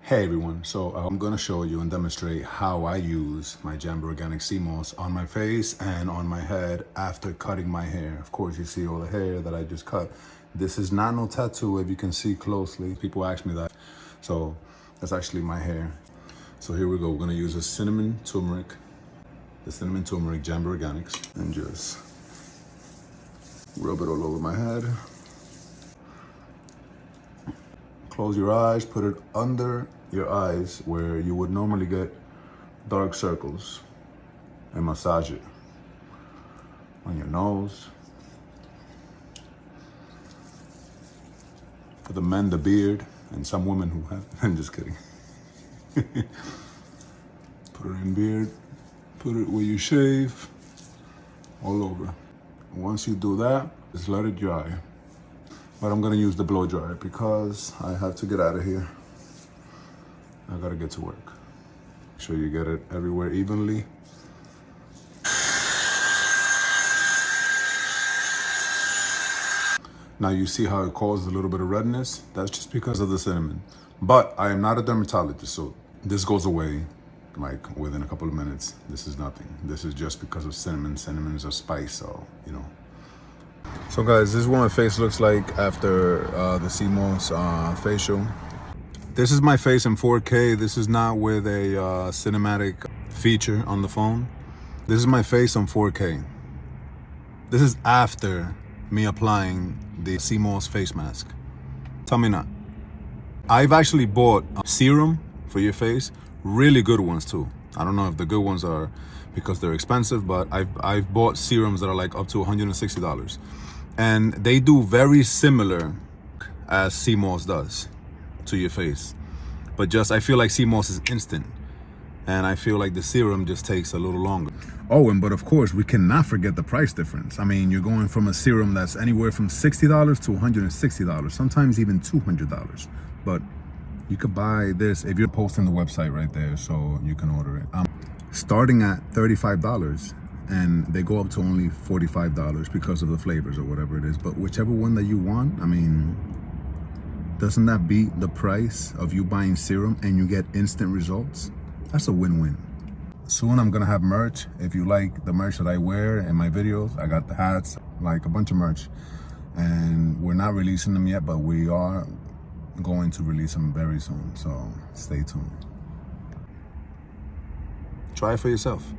Hey everyone, so I'm gonna show you and demonstrate how I use my Jambr Organix sea moss on my face and on my head after cutting my hair. Of course, you see all the hair that I just cut. This is not no tattoo, if you can see closely. People ask me that. So that's actually my hair. So here we go, we're gonna use the cinnamon turmeric Jambr Organix, and just rub it all over my head. Close your eyes, put it under your eyes where you would normally get dark circles, and massage it on your nose. For the men, the beard, and some women who have, I'm just kidding. Put it in beard, put it where you shave, all over. Once you do that, just let it dry. But I'm gonna use the blow dryer because I have to get out of here. I gotta get to work. Make sure you get it everywhere evenly. Now you see how it causes a little bit of redness? That's just because of the cinnamon. But I am not a dermatologist, so this goes away like within a couple of minutes. This is nothing. This is just because of cinnamon. Cinnamon is a spice, so, you know. So guys, this is what my face looks like after the sea moss facial. This is my face in 4K. This is not with a cinematic feature on the phone. This is my face on 4K. This is after me applying the sea moss face mask. Tell me not. I've actually bought a serum for your face, really good ones too. I don't know if the good ones are because they're expensive, but I've bought serums that are like up to $160. And they do very similar as sea moss does to your face. But just, I feel like sea moss is instant. And I feel like the serum just takes a little longer. Oh, and but of course, we cannot forget the price difference. I mean, you're going from a serum that's anywhere from $60 to $160, sometimes even $200. But you could buy this if you're posting the website right there, so you can order it. Starting at $35, and they go up to only $45 because of the flavors or whatever it is. But whichever one that you want, I mean, doesn't that beat the price of you buying serum and you get instant results? That's a win-win. Soon I'm gonna have merch. If you like the merch that I wear in my videos, I got the hats, like a bunch of merch. And we're not releasing them yet, but we are going to release them very soon. So stay tuned. Try it for yourself.